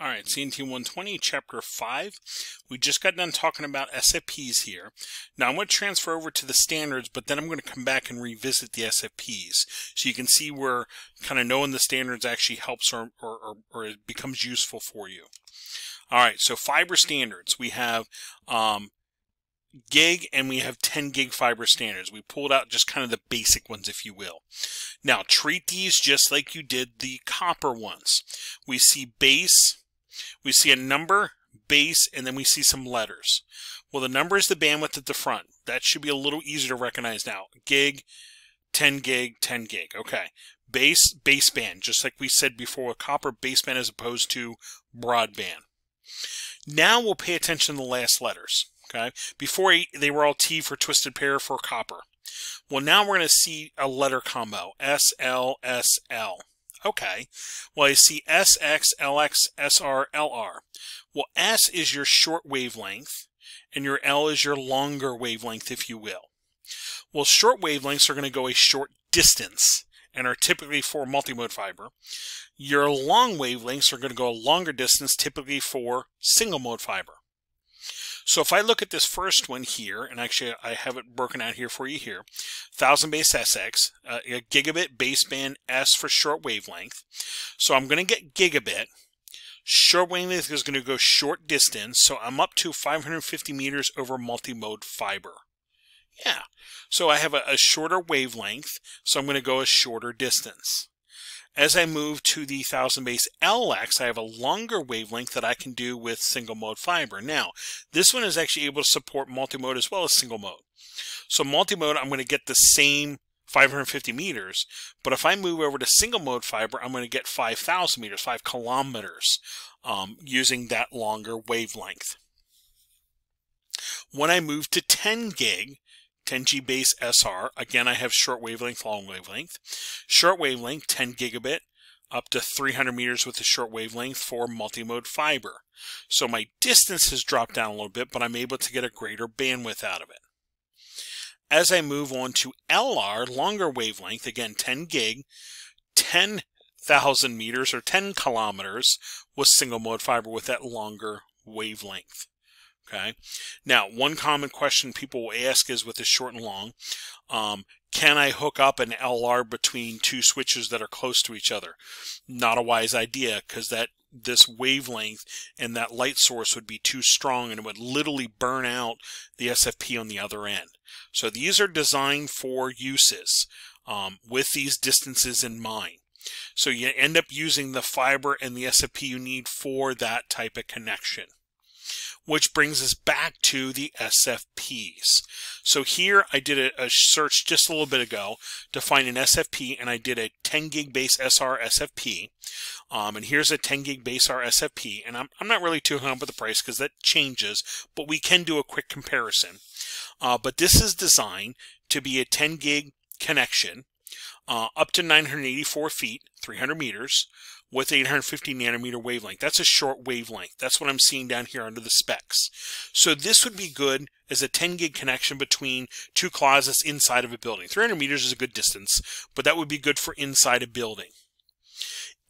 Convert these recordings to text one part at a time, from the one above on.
All right, CNT120, Chapter 5. We just got done talking about SFPs here. Now I'm going to transfer over to the standards, but then I'm going to come back and revisit the SFPs. So you can see where kind of knowing the standards actually helps or it becomes useful for you. All right, so fiber standards. We have gig and we have 10 gig fiber standards. We pulled out just kind of the basic ones, if you will. Now treat these just like you did the copper ones. We see base, we see a number, base, and then we see some letters. Well, the number is the bandwidth at the front. That should be a little easier to recognize now. Gig, 10 gig, 10 gig. Okay. Base, baseband, just like we said before, copper baseband as opposed to broadband. Now we'll pay attention to the last letters. Okay. Before they were all T for twisted pair for copper. Well, now we're going to see a letter combo. S, L, S, L. Okay. Well, I see S, X, LX, SR, LR. Well, S is your short wavelength, and your L is your longer wavelength, if you will. Well, short wavelengths are going to go a short distance and are typically for multimode fiber. Your long wavelengths are going to go a longer distance, typically for single mode fiber. So if I look at this first one here, and actually I have it broken out here for you here, 1000 base SX, a gigabit baseband, S for short wavelength. So I'm going to get gigabit. Short wavelength is going to go short distance, so I'm up to 550 meters over multimode fiber. Yeah, so I have a shorter wavelength, so I'm going to go a shorter distance. As I move to the 1000 base LX, I have a longer wavelength that I can do with single mode fiber. Now, this one is actually able to support multimode as well as single mode. So multimode, I'm going to get the same 550 meters, but if I move over to single mode fiber, I'm going to get 5,000 meters, 5 kilometers, using that longer wavelength. When I move to 10 gig, 10G base SR, again I have short wavelength, long wavelength. Short wavelength, 10 gigabit, up to 300 meters with the short wavelength for multimode fiber. So my distance has dropped down a little bit, but I'm able to get a greater bandwidth out of it. As I move on to LR, longer wavelength, again 10 gig, 10,000 meters or 10 kilometers with single mode fiber with that longer wavelength. Okay. Now, one common question people will ask is with the short and long, can I hook up an LR between two switches that are close to each other? Not a wise idea, because this wavelength and that light source would be too strong and it would literally burn out the SFP on the other end. So these are designed for uses with these distances in mind. So you end up using the fiber and the SFP you need for that type of connection. Which brings us back to the SFPs. So here I did a search just a little bit ago to find an SFP, and I did a 10 gig base SR SFP. And here's a 10 gig base R SFP, and I'm not really too hung up with the price because that changes, but we can do a quick comparison. But this is designed to be a 10 gig connection, up to 984 feet, 300 meters, with 850 nanometer wavelength. That's a short wavelength. That's what I'm seeing down here under the specs. So this would be good as a 10 gig connection between two closets inside of a building. 300 meters is a good distance, but that would be good for inside a building.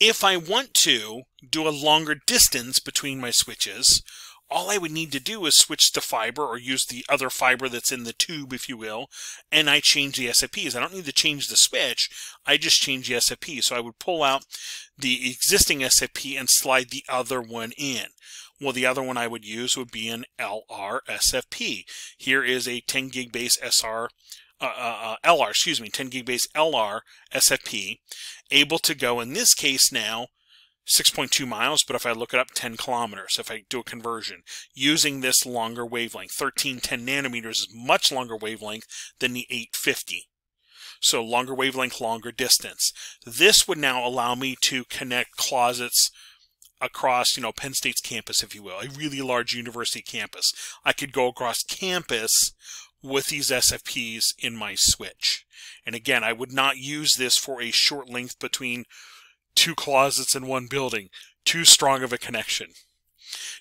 If I want to do a longer distance between my switches, all I would need to do is switch to fiber or use the other fiber that's in the tube, if you will, and I change the SFPs. I don't need to change the switch. I just change the SFP. So I would pull out the existing SFP and slide the other one in. Well, the other one I would use would be an LR SFP. Here is a 10 gig base LR, 10 gig base LR SFP, able to go in this case now 6.2 miles, but if I look it up, 10 kilometers, if I do a conversion, using this longer wavelength. 1310 nanometers is much longer wavelength than the 850. So longer wavelength, longer distance. This would now allow me to connect closets across, Penn State's campus, if you will, a really large university campus. I could go across campus with these SFPs in my switch. And again, I would not use this for a short length between two closets in one building. Too strong of a connection.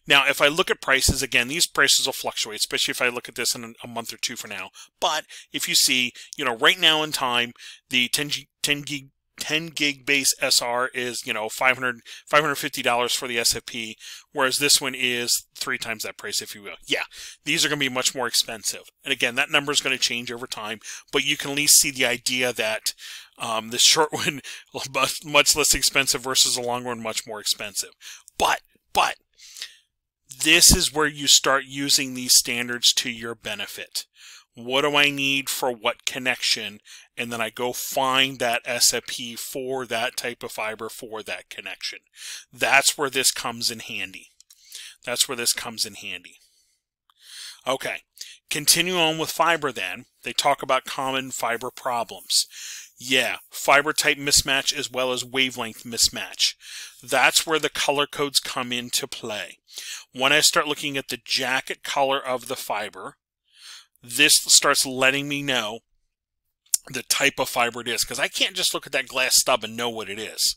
Now, if I look at prices, again, these prices will fluctuate, especially if I look at this in a month or two from now. But if you see, right now in time, the 10 gig 10 gig base SR is, $550 for the SFP, whereas this one is 3 times that price, if you will. Yeah, these are going to be much more expensive. And again, that number is going to change over time, but you can at least see the idea that the short one much less expensive versus the long one much more expensive. But this is where you start using these standards to your benefit. What do I need for what connection? And then I go find that SFP for that type of fiber for that connection. That's where this comes in handy. That's where this comes in handy. Okay, continue on with fiber then. They talk about common fiber problems. Yeah, fiber type mismatch as well as wavelength mismatch. That's where the color codes come into play. When I start looking at the jacket color of the fiber, this starts letting me know the type of fiber it is, because I can't just look at that glass stub and know what it is.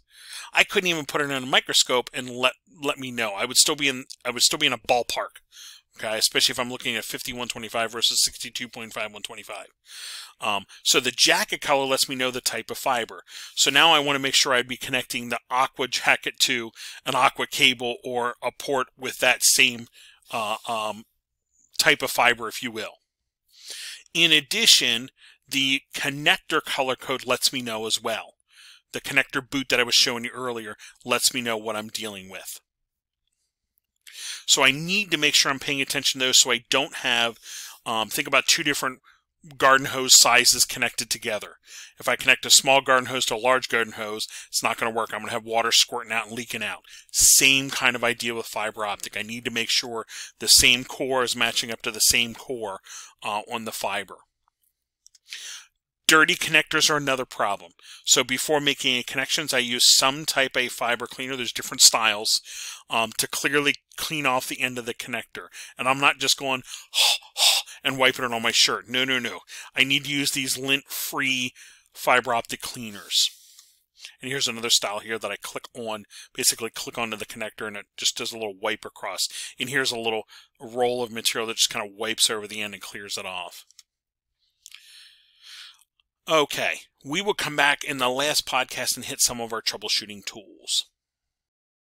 I couldn't even put it on a microscope and let me know. I would still be in a ballpark. Okay, especially if I'm looking at 50-125 versus 62.5-125. So the jacket color lets me know the type of fiber. So now I want to make sure I'd be connecting the aqua jacket to an aqua cable or a port with that same type of fiber, if you will. In addition, the connector color code lets me know as well. The connector boot that I was showing you earlier lets me know what I'm dealing with. So I need to make sure I'm paying attention to those so I don't have, think about 2 different garden hose sizes connected together. If I connect a small garden hose to a large garden hose, it's not going to work. I'm going to have water squirting out and leaking out. Same kind of idea with fiber optic. I need to make sure the same core is matching up to the same core on the fiber. Dirty connectors are another problem. So before making any connections, I use some type of fiber cleaner. There's different styles to clearly clean off the end of the connector. And I'm not just going and wiping it on my shirt. No, no, no. I need to use these lint-free fiber optic cleaners. And here's another style here that I click on, basically click onto the connector and it just does a little wipe across. And here's a little roll of material that just kind of wipes over the end and clears it off. Okay, we will come back in the last podcast and hit some of our troubleshooting tools.